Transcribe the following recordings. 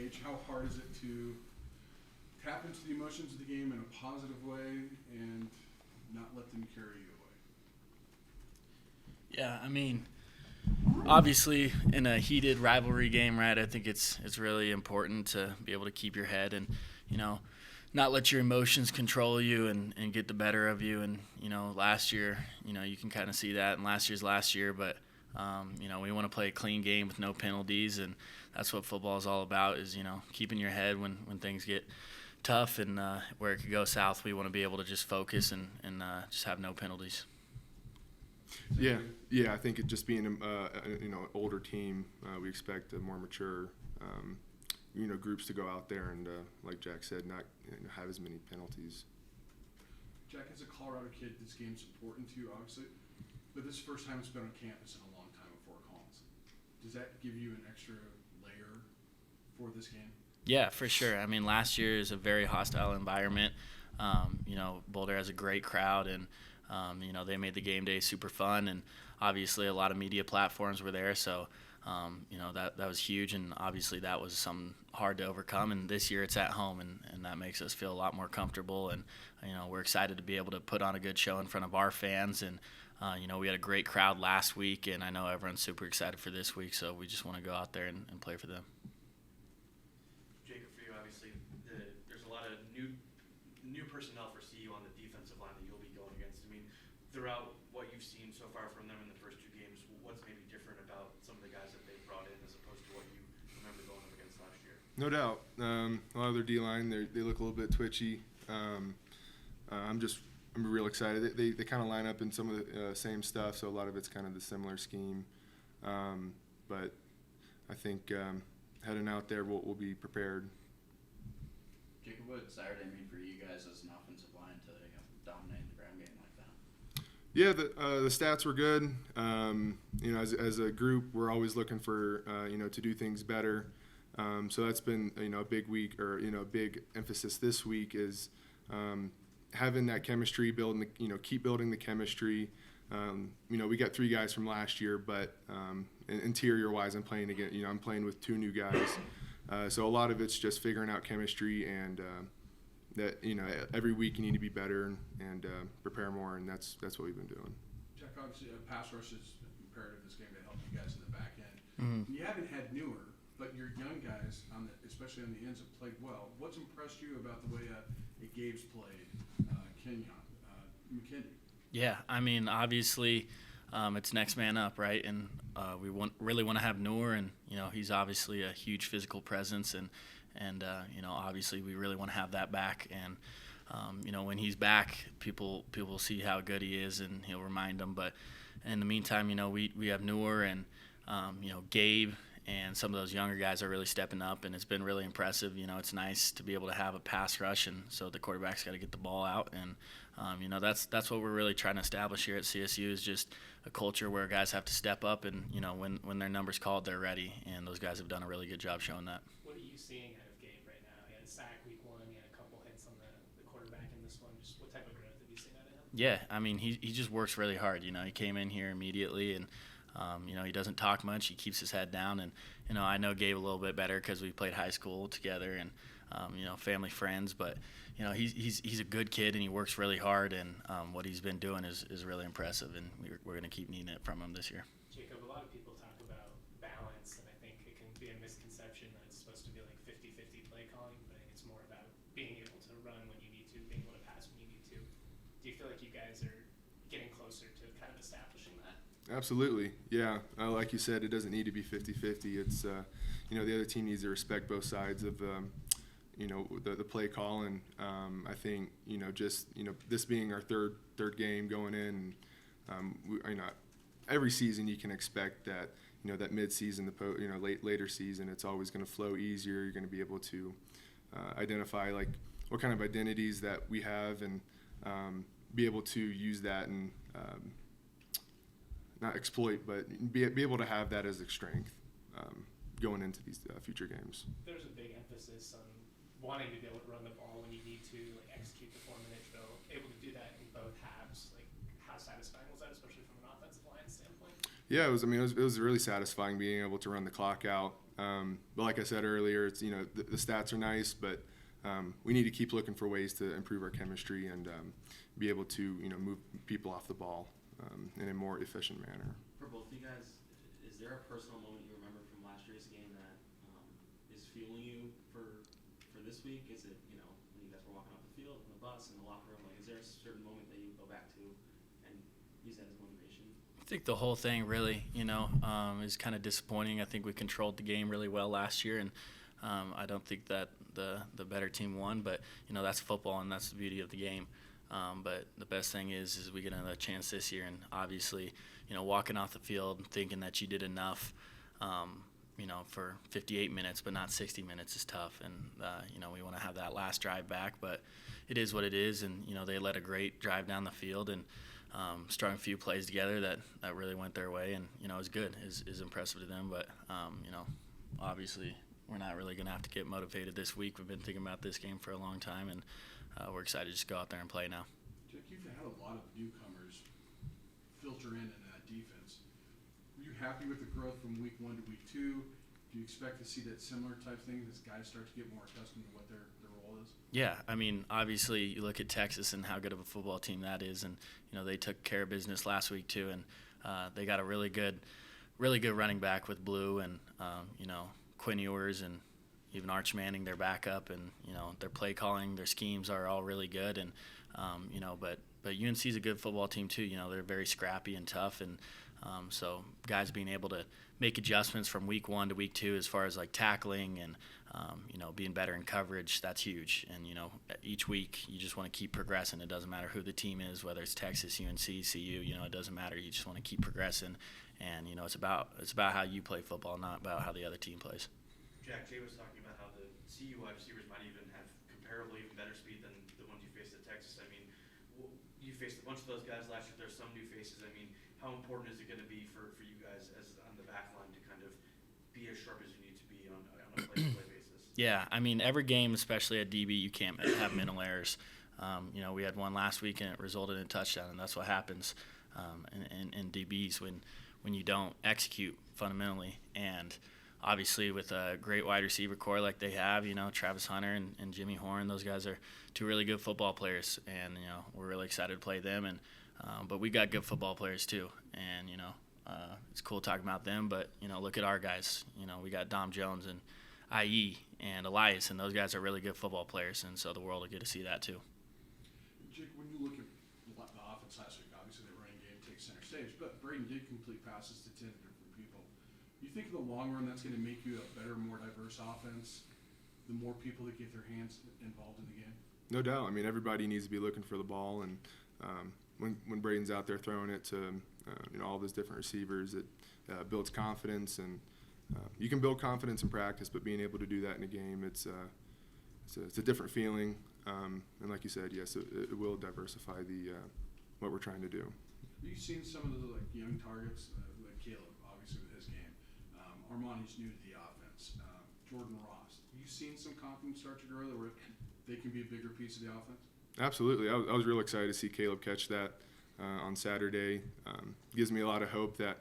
age, how hard is it to tap into the emotions of the game in a positive way and not let them carry you away? Yeah, I mean, obviously in a heated rivalry game, right, I think it's really important to be able to keep your head and, not let your emotions control you and get the better of you. And, last year, you can kind of see that, and last year, but, we want to play a clean game with no penalties, and that's what football is all about is, keeping your head when things get tough and where it could go south. We want to be able to just focus and just have no penalties. Yeah. I think it just being an older team, we expect a more mature, groups to go out there and, like Jack said, not have as many penalties. Jack, as a Colorado kid, this game's important to you, obviously, but this is the first time it's been on campus in a long time at Fort Collins. Does that give you an extra layer for this game? Yeah, for sure. I mean, last year is a very hostile environment. Boulder has a great crowd, and they made the game day super fun, and obviously a lot of media platforms were there, so that was huge, and obviously that was something hard to overcome. And this year it's at home, and that makes us feel a lot more comfortable, and we're excited to be able to put on a good show in front of our fans. And we had a great crowd last week, and I know everyone's super excited for this week, so we just want to go out there and play for them. Jacob, for you, obviously, there's a lot of new personnel for CU on the defensive line that you'll be going against. I mean, throughout what you've seen so far from them in the first two games, what's maybe different about some of the guys that they've brought in as opposed to what you remember going up against last year? No doubt. A lot of their D-line, they look a little bit twitchy. I'm real excited. They kind of line up in some of the same stuff, so a lot of it's kind of the similar scheme. But I think heading out there, we'll be prepared. Jacob, what did Saturday mean for you guys as an offensive line to dominate the ground game like that? Yeah, the stats were good. As a group, we're always looking for to do things better. So that's been a big week, or a big emphasis this week is having that chemistry, keep building the chemistry. We got 3 guys from last year, but interior wise, I'm playing again. I'm playing with 2 new guys. So a lot of it's just figuring out chemistry, and that every week you need to be better and prepare more, and that's what we've been doing. Jack, obviously, pass rush is imperative this game to help you guys in the back end. Mm-hmm. You haven't had newer, but your young guys, especially on the ends, have played well. What's impressed you about the way Gabe's played, Kenyon, McKinney? Yeah, I mean, obviously, it's next man up, right? And we really want to have Noor, and he's obviously a huge physical presence, and obviously we really want to have that back. And when he's back, people will see how good he is, and he'll remind them. But in the meantime, we have Noor and Gabe. And some of those younger guys are really stepping up, and it's been really impressive. It's nice to be able to have a pass rush, and so the quarterback's got to get the ball out. And, that's what we're really trying to establish here at CSU is just a culture where guys have to step up, and, when their number's called, they're ready. And those guys have done a really good job showing that. What are you seeing out of Gabe right now? He had a sack week 1. He had a couple hits on the quarterback in this one. Just what type of growth have you seen out of him? Yeah, I mean, he just works really hard. He came in here immediately, and he doesn't talk much. He keeps his head down, and I know Gabe a little bit better because we played high school together, and family friends. But he's a good kid, and he works really hard, and what he's been doing is really impressive, and we're going to keep needing it from him this year. Jacob, a lot of people talk about balance, and I think it can be a misconception that it's supposed to be like 50-50 play calling, but I think it's more about being able to run when you need to, being able to pass when you need to. Do you feel like you guys are getting closer to kind of establishing that? Absolutely, yeah. Like you said, it doesn't need to be 50-50. It's the other team needs to respect both sides of the play call, and I think this being our third game going in, every season you can expect that that mid-season, later season, it's always going to flow easier. You're going to be able to identify like what kind of identities that we have, and be able to use that and not exploit, but be able to have that as a strength going into these future games. There's a big emphasis on wanting to be able to run the ball when you need to, like execute the 4-minute drill. Able to do that in both halves. Like, how satisfying was that, especially from an offensive line standpoint? Yeah, it was. I mean, it was really satisfying being able to run the clock out. But like I said earlier, it's the stats are nice, but we need to keep looking for ways to improve our chemistry and be able to move people off the ball in a more efficient manner. For both of you guys, is there a personal moment you remember from last year's game that is fueling you for this week? Is it when you guys were walking off the field, in the bus, in the locker room? Like, is there a certain moment that you go back to and use that as motivation? I think the whole thing really, is kind of disappointing. I think we controlled the game really well last year, and I don't think that the better team won. But that's football, and that's the beauty of the game. But the best thing is we get another chance this year, and obviously, walking off the field and thinking that you did enough, for 58 minutes, but not 60 minutes is tough. And we want to have that last drive back, but it is what it is. And they led a great drive down the field and strung a few plays together that really went their way, and it was good. Is impressive to them, but obviously we're not really going to have to get motivated this week. We've been thinking about this game for a long time, and we're excited to just go out there and play now. Jack, you've had a lot of newcomers filter in that defense. Were you happy with the growth from week 1 to week 2? Do you expect to see that similar type thing as guys start to get more accustomed to what their role is? Yeah, I mean, obviously you look at Texas and how good of a football team that is, and they took care of business last week too, and they got a really good running back with Blue and Quinn Ewers and even Arch Manning, their backup, and their play calling, their schemes are all really good, and but UNC is a good football team too. They're very scrappy and tough, and so guys being able to make adjustments from week 1 to week 2 as far as like tackling and being better in coverage, that's huge. And each week you just want to keep progressing. It doesn't matter who the team is, whether it's Texas, UNC, CU. It doesn't matter. You just want to keep progressing, and it's about how you play football, not about how the other team plays. Jack, Jay was talking about how the CU wide receivers might even have comparably even better speed than the ones you faced at Texas. I mean, you faced a bunch of those guys last year. There's some new faces. I mean, how important is it going to be for you guys as on the back line to kind of be as sharp as you need to be on a play-to-play basis? Yeah, I mean, every game, especially at DB, you can't have mental errors. We had one last week, and it resulted in a touchdown, and that's what happens in DBs when you don't execute fundamentally. And obviously, with a great wide receiver core like they have, Travis Hunter and Jimmy Horn, those guys are two really good football players, and we're really excited to play them. And but we got good football players too, and it's cool talking about them. But look at our guys. We got Dom Jones and IE and Elias, and those guys are really good football players, and so the world will get to see that too. Jake, when you look at the offense last week, obviously the running game takes center stage, but Braden did complete passes to 10 different people. You think in the long run that's going to make you a better, more diverse offense, the more people that get their hands involved in the game? No doubt. I mean, everybody needs to be looking for the ball, and when Braden's out there throwing it to all those different receivers, it builds confidence, and you can build confidence in practice, but being able to do that in a game, it's a different feeling. And like you said, yes, it will diversify what we're trying to do. Have you seen some of the young targets, like Caleb, obviously with his game? Armani's new to the offense. Jordan Ross. Have you seen some confidence start to grow where they can be a bigger piece of the offense? Absolutely. I was real excited to see Caleb catch that on Saturday. Gives me a lot of hope that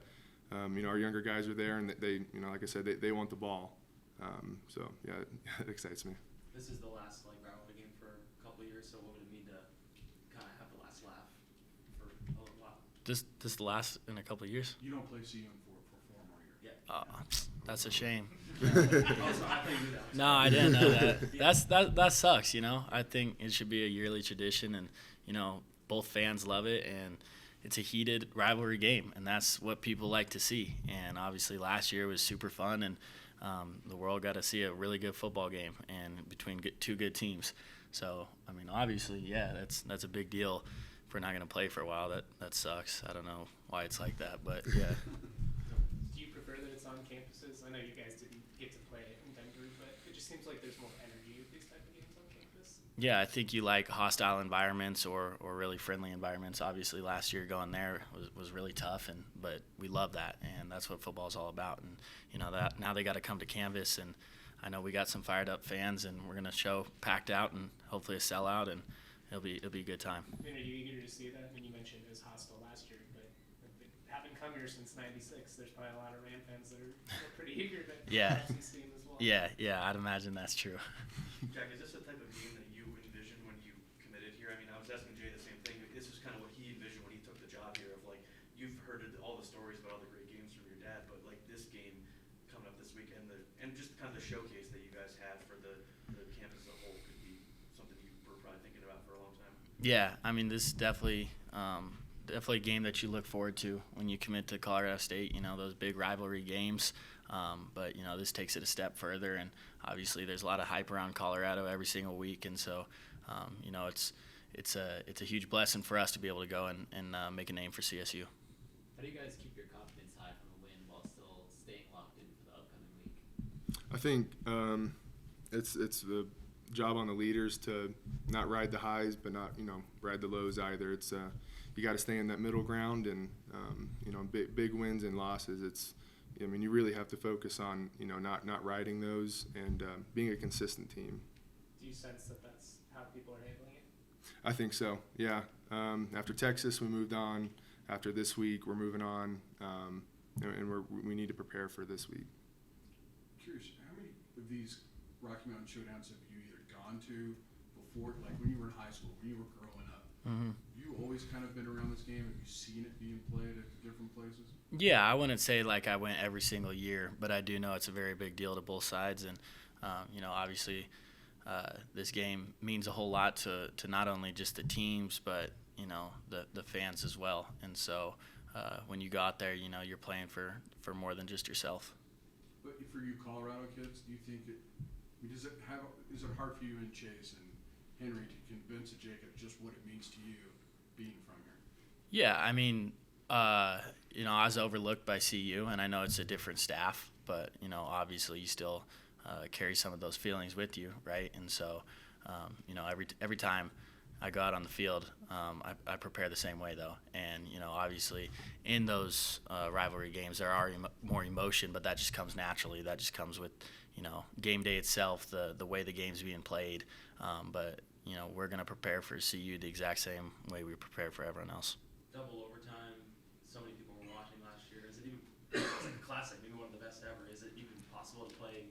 our younger guys are there, and that they, like I said, they want the ball. So yeah, it excites me. This is the last rivalry game for a couple of years. So what would it mean to kind of have the last laugh for a little while? This the last in a couple of years? You don't play CU for 4 more years. Yeah. That's a shame. Also, I think that. No, I didn't know that. That sucks. I think it should be a yearly tradition, and both fans love it, and it's a heated rivalry game, and that's what people like to see. And obviously, last year was super fun, and the world got to see a really good football game, and between two good teams. So, I mean, obviously, yeah, that's a big deal. If we're not going to play for a while, that sucks. I don't know why it's like that, but yeah. Do you prefer that it's on campuses? I know you guys didn't get to play it in Denver, but it just seems like there's more energy with these type of games on campus. Yeah, I think you like hostile environments or really friendly environments. Obviously, last year going there was really tough, but we love that, and that's what football's all about. And that now they got to come to canvas, and I know we got some fired up fans, and we're gonna show packed out and hopefully a sellout, and it'll be a good time. I mean, are you eager to see that? I mean, you mentioned it was hostile last year, but haven't come here since '96. There's probably a lot of Ram fans that are pretty eager to Yeah. have some steam as well. Yeah, I'd imagine that's true. Jack, is this the type of game that you envisioned when you committed here? I mean, I was asking Jay the same thing. This is kind of what he envisioned when he took the job here. Of like, you've heard all the stories about all the great games from your dad, but like this game coming up this week and just kind of the showcase that you guys have for the campus as a whole could be something you were probably thinking about for a long time. Yeah, I mean, this is definitely a game that you look forward to when you commit to Colorado State. You know, those big rivalry games. But you know, this takes it a step further, and obviously there's a lot of hype around Colorado every single week, and so you know, it's a huge blessing for us to be able to go and make a name for CSU. How do you guys keep your confidence high from a win while still staying locked in for the upcoming week? I think it's the job on the leaders to not ride the highs, but not ride the lows either. It's you got to stay in that middle ground, and big wins and losses. You really have to focus on not riding those and being a consistent team. Do you sense that that's how people are handling it? I think so. Yeah. After Texas, we moved on. After this week, we're moving on, and we need to prepare for this week. Curious, how many of these Rocky Mountain Showdowns have you either gone to before, like when you were in high school, when you were growing up? Mm-hmm. You always kind of been around this game. Have you seen it being played at different places? Yeah, I wouldn't say like I went every single year, but I do know it's a very big deal to both sides, and obviously this game means a whole lot to not only just the teams, but the fans as well. And so when you go out there, you're playing for more than just yourself. But for you Colorado kids, do you think is it hard for you and Chase and Henry to convince Jacob just what it means to you being from here? Yeah, I mean, I was overlooked by CU, and I know it's a different staff, but obviously you still carry some of those feelings with you, right? And so, every time I go out on the field, I prepare the same way though, and obviously in those rivalry games there are more emotion, but that just comes naturally. That just comes with game day itself, the way the game's being played. But we're gonna prepare for CU the exact same way we prepare for everyone else. Double overtime. So many people were watching last year. Is it even? It's like a classic, maybe one of the best ever. Is it even possible to play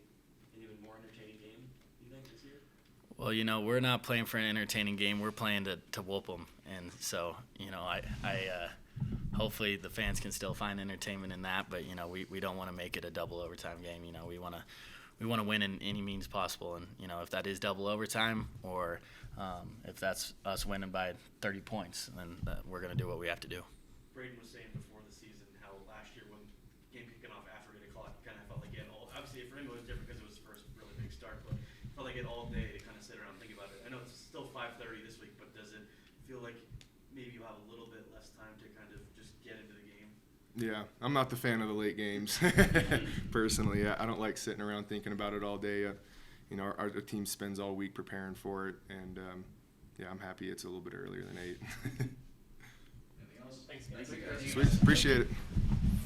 an even more entertaining game? Do you think this year? Well, we're not playing for an entertaining game. We're playing to whoop them, and so I hopefully the fans can still find entertainment in that. But we don't want to make it a double overtime game. We want to win in any means possible, and if that is double overtime or if that's us winning by 30 points, then we're going to do what we have to do. Braden was saying before the season how last year when game kicking off after 8 o'clock, kind of felt like it all. Obviously, for him it was different because it was his first really big start, but it felt like it all day to kind of sit around and think about it. I know it's still 5:30 this week, but does it feel like maybe you have a little bit less time to kind of just get into the game? Yeah, I'm not the fan of the late games personally. I don't like sitting around thinking about it all day. Our team spends all week preparing for it, and I'm happy it's a little bit earlier than 8. Anything else? Thanks, guys. Sweet, appreciate it.